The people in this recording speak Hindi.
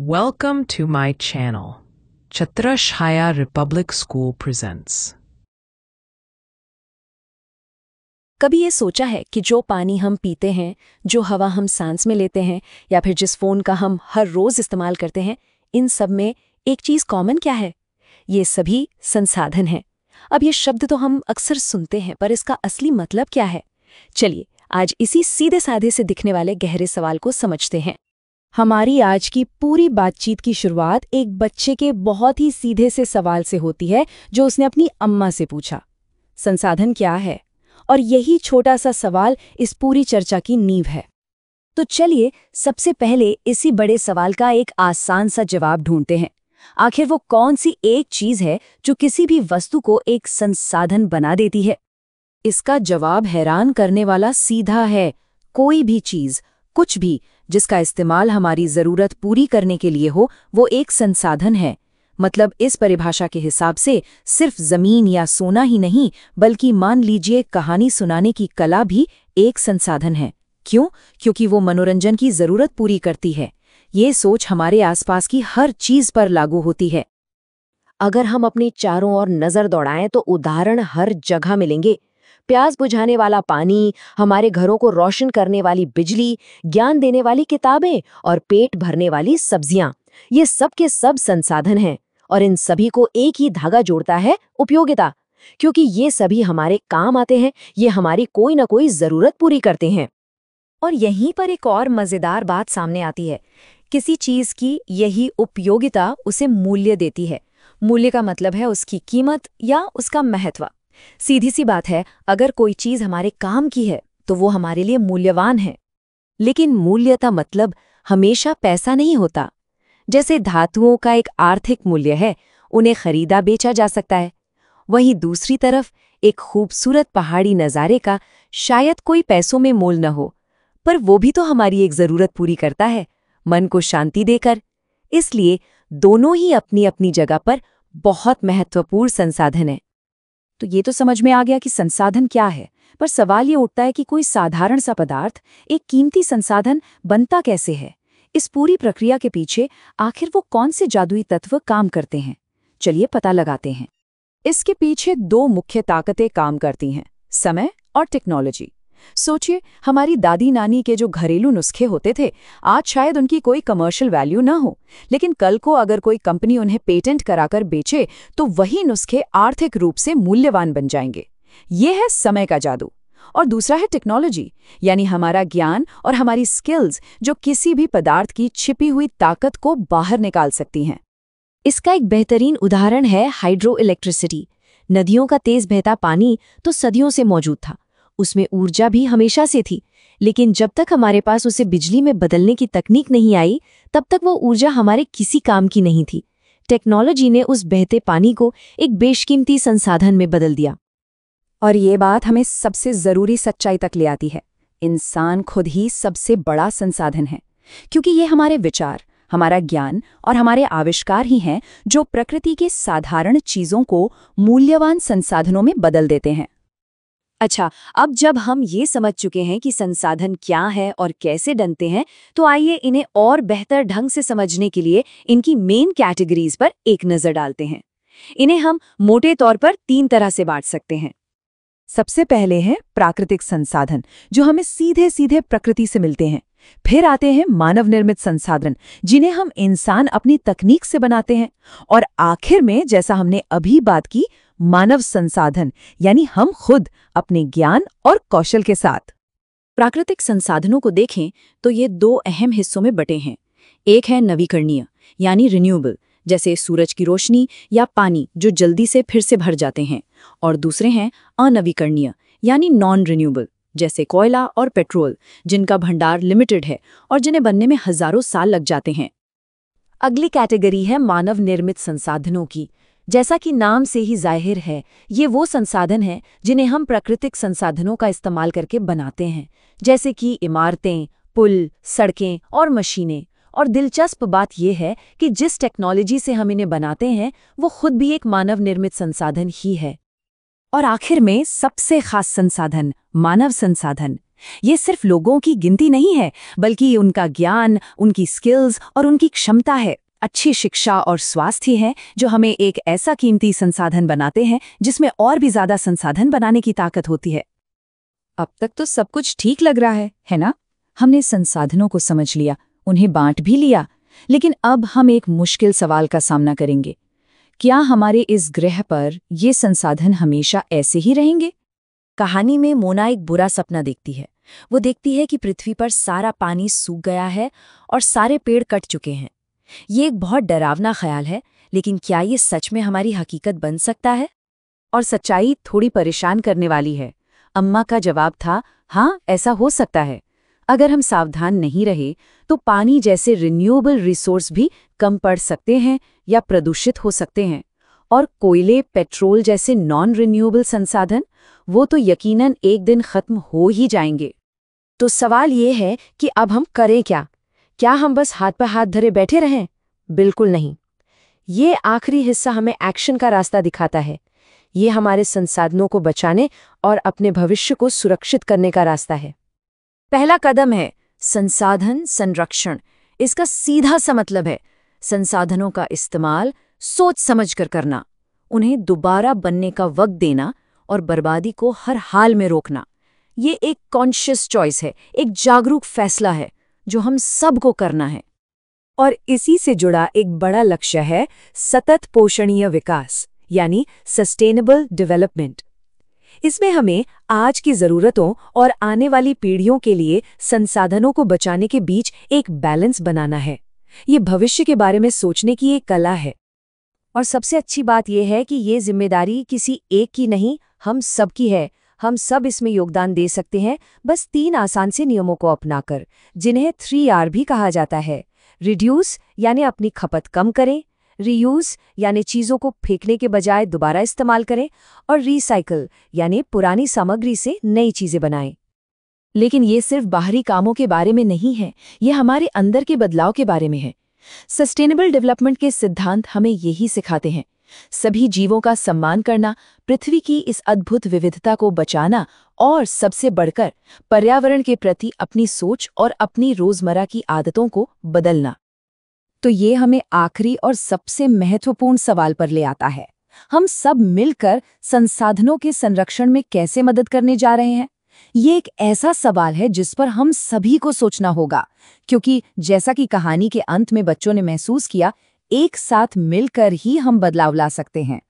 Welcome to my channel. Chhatrashaya Republic School presents. कभी ये सोचा है कि जो पानी हम पीते हैं, जो हवा हम सांस में लेते हैं या फिर जिस फ़ोन का हम हर रोज़ इस्तेमाल करते हैं, इन सब में एक चीज़ कॉमन क्या है? ये सभी संसाधन हैं। अब ये शब्द तो हम अक्सर सुनते हैं, पर इसका असली मतलब क्या है? चलिए आज इसी सीधे साधे से दिखने वाले गहरे सवाल को समझते हैं। हमारी आज की पूरी बातचीत की शुरुआत एक बच्चे के बहुत ही सीधे से सवाल से होती है जो उसने अपनी अम्मा से पूछा। संसाधन क्या है? और यही छोटा सा सवाल इस पूरी चर्चा की नींव है। तो चलिए सबसे पहले इसी बड़े सवाल का एक आसान सा जवाब ढूंढते हैं। आखिर वो कौन सी एक चीज है जो किसी भी वस्तु को एक संसाधन बना देती है? इसका जवाब हैरान करने वाला सीधा है। कोई भी चीज, कुछ भी जिसका इस्तेमाल हमारी जरूरत पूरी करने के लिए हो, वो एक संसाधन है। मतलब इस परिभाषा के हिसाब से सिर्फ जमीन या सोना ही नहीं, बल्कि मान लीजिए कहानी सुनाने की कला भी एक संसाधन है। क्यों? क्योंकि वो मनोरंजन की जरूरत पूरी करती है। ये सोच हमारे आसपास की हर चीज पर लागू होती है। अगर हम अपने चारों ओर नजर दौड़ाएं तो उदाहरण हर जगह मिलेंगे। प्यास बुझाने वाला पानी, हमारे घरों को रोशन करने वाली बिजली, ज्ञान देने वाली किताबें और पेट भरने वाली सब्जियां, ये सब के सब संसाधन हैं। और इन सभी को एक ही धागा जोड़ता है, उपयोगिता। क्योंकि ये सभी हमारे काम आते हैं, ये हमारी कोई ना कोई जरूरत पूरी करते हैं। और यहीं पर एक और मजेदार बात सामने आती है। किसी चीज की यही उपयोगिता उसे मूल्य देती है। मूल्य का मतलब है उसकी कीमत या उसका महत्व। सीधी सी बात है, अगर कोई चीज हमारे काम की है तो वो हमारे लिए मूल्यवान है। लेकिन मूल्य का मतलब हमेशा पैसा नहीं होता। जैसे धातुओं का एक आर्थिक मूल्य है, उन्हें खरीदा बेचा जा सकता है। वहीं दूसरी तरफ एक खूबसूरत पहाड़ी नज़ारे का शायद कोई पैसों में मोल न हो, पर वो भी तो हमारी एक ज़रूरत पूरी करता है, मन को शांति देकर। इसलिए दोनों ही अपनी अपनी जगह पर बहुत महत्वपूर्ण संसाधन हैं। तो ये तो समझ में आ गया कि संसाधन क्या है, पर सवाल ये उठता है कि कोई साधारण सा पदार्थ एक कीमती संसाधन बनता कैसे है? इस पूरी प्रक्रिया के पीछे आखिर वो कौन से जादुई तत्व काम करते हैं? चलिए पता लगाते हैं। इसके पीछे दो मुख्य ताकतें काम करती हैं, समय और टेक्नोलॉजी। सोचिए, हमारी दादी नानी के जो घरेलू नुस्खे होते थे, आज शायद उनकी कोई कमर्शियल वैल्यू ना हो, लेकिन कल को अगर कोई कंपनी उन्हें पेटेंट कराकर बेचे तो वही नुस्खे आर्थिक रूप से मूल्यवान बन जाएंगे। ये है समय का जादू। और दूसरा है टेक्नोलॉजी, यानी हमारा ज्ञान और हमारी स्किल्स, जो किसी भी पदार्थ की छिपी हुई ताकत को बाहर निकाल सकती हैं। इसका एक बेहतरीन उदाहरण है हाइड्रो इलेक्ट्रिसिटी। नदियों का तेज बहता पानी तो सदियों से मौजूद था, उसमें ऊर्जा भी हमेशा से थी, लेकिन जब तक हमारे पास उसे बिजली में बदलने की तकनीक नहीं आई, तब तक वो ऊर्जा हमारे किसी काम की नहीं थी। टेक्नोलॉजी ने उस बहते पानी को एक बेशकीमती संसाधन में बदल दिया। और ये बात हमें सबसे जरूरी सच्चाई तक ले आती है। इंसान खुद ही सबसे बड़ा संसाधन है, क्योंकि ये हमारे विचार, हमारा ज्ञान और हमारे आविष्कार ही हैं जो प्रकृति के साधारण चीजों को मूल्यवान संसाधनों में बदल देते हैं। अच्छा, अब जब हम ये समझ चुके हैं कि संसाधन क्या है और कैसे बनते हैं, तो आइए इन्हें और बेहतर ढंग से समझने के लिए इनकी मेन कैटेगरीज पर एक नजर डालते हैं। इन्हें हम मोटे तौर पर 3 तरह से बांट सकते हैं। सबसे पहले हैं प्राकृतिक संसाधन, जो हमें सीधे सीधे प्रकृति से मिलते हैं। फिर आते हैं मानव निर्मित संसाधन, जिन्हें हम इंसान अपनी तकनीक से बनाते हैं। और आखिर में, जैसा हमने अभी बात की, मानव संसाधन, यानी हम खुद अपने ज्ञान और कौशल के साथ। प्राकृतिक संसाधनों को देखें तो ये 2 अहम हिस्सों में बटे हैं। एक है नवीकरणीय, यानी रिन्यूएबल, जैसे सूरज की रोशनी या पानी जो जल्दी से फिर से भर जाते हैं। और दूसरे हैं अनवीकरणीय, यानी नॉन रिन्यूएबल, जैसे कोयला और पेट्रोल, जिनका भंडार लिमिटेड है और जिन्हें बनने में हजारों साल लग जाते हैं। अगली कैटेगरी है मानव निर्मित संसाधनों की। जैसा कि नाम से ही जाहिर है, ये वो संसाधन हैं जिन्हें हम प्राकृतिक संसाधनों का इस्तेमाल करके बनाते हैं, जैसे कि इमारतें, पुल, सड़कें और मशीनें। और दिलचस्प बात यह है कि जिस टेक्नोलॉजी से हम इन्हें बनाते हैं, वो खुद भी एक मानव निर्मित संसाधन ही है। और आखिर में सबसे खास संसाधन, मानव संसाधन, ये सिर्फ लोगों की गिनती नहीं है, बल्कि उनका ज्ञान, उनकी स्किल्स और उनकी क्षमता है। अच्छी शिक्षा और स्वास्थ्य है जो हमें एक ऐसा कीमती संसाधन बनाते हैं जिसमें और भी ज्यादा संसाधन बनाने की ताकत होती है। अब तक तो सब कुछ ठीक लग रहा है ना? हमने संसाधनों को समझ लिया, उन्हें बांट भी लिया, लेकिन अब हम एक मुश्किल सवाल का सामना करेंगे। क्या हमारे इस ग्रह पर ये संसाधन हमेशा ऐसे ही रहेंगे? कहानी में मोना एक बुरा सपना देखती है। वो देखती है कि पृथ्वी पर सारा पानी सूख गया है और सारे पेड़ कट चुके हैं। ये एक बहुत डरावना ख्याल है, लेकिन क्या ये सच में हमारी हकीकत बन सकता है? और सच्चाई थोड़ी परेशान करने वाली है। अम्मा का जवाब था, हाँ, ऐसा हो सकता है। अगर हम सावधान नहीं रहे तो पानी जैसे रिन्यूएबल रिसोर्स भी कम पड़ सकते हैं या प्रदूषित हो सकते हैं। और कोयले, पेट्रोल जैसे नॉन रिन्यूएबल संसाधन, वो तो यकीनन एक दिन खत्म हो ही जाएंगे। तो सवाल ये है कि अब हम करें क्या? क्या हम बस हाथ पर हाथ धरे बैठे रहें? बिल्कुल नहीं। ये आखिरी हिस्सा हमें एक्शन का रास्ता दिखाता है। ये हमारे संसाधनों को बचाने और अपने भविष्य को सुरक्षित करने का रास्ता है। पहला कदम है संसाधन संरक्षण। इसका सीधा सा मतलब है संसाधनों का इस्तेमाल सोच समझकर करना, उन्हें दोबारा बनने का वक्त देना और बर्बादी को हर हाल में रोकना। ये एक कॉन्शियस चॉइस है, एक जागरूक फैसला है जो हम सबको करना है। और इसी से जुड़ा एक बड़ा लक्ष्य है सतत पोषणीय विकास, यानी सस्टेनेबल डेवलपमेंट। इसमें हमें आज की ज़रूरतों और आने वाली पीढ़ियों के लिए संसाधनों को बचाने के बीच एक बैलेंस बनाना है। ये भविष्य के बारे में सोचने की एक कला है। और सबसे अच्छी बात यह है कि ये जिम्मेदारी किसी एक की नहीं, हम सब की है। हम सब इसमें योगदान दे सकते हैं, बस 3 आसान से नियमों को अपनाकर, जिन्हें 3R भी कहा जाता है। रिड्यूस यानी अपनी खपत कम करें, रीयूज यानी चीज़ों को फेंकने के बजाय दोबारा इस्तेमाल करें, और रीसाइकल यानी पुरानी सामग्री से नई चीज़ें बनाएं। लेकिन ये सिर्फ बाहरी कामों के बारे में नहीं है, ये हमारे अंदर के बदलाव के बारे में है। सस्टेनेबल डेवलपमेंट के सिद्धांत हमें यही सिखाते हैं। सभी जीवों का सम्मान करना, पृथ्वी की इस अद्भुत विविधता को बचाना और सबसे बढ़कर पर्यावरण के प्रति अपनी सोच और अपनी रोजमर्रा की आदतों को बदलना। तो ये हमें आखिरी और सबसे महत्वपूर्ण सवाल पर ले आता है। हम सब मिलकर संसाधनों के संरक्षण में कैसे मदद करने जा रहे हैं? ये एक ऐसा सवाल है जिस पर हम सभी को सोचना होगा, क्योंकि जैसा कि कहानी के अंत में बच्चों ने महसूस किया, एक साथ मिलकर ही हम बदलाव ला सकते हैं।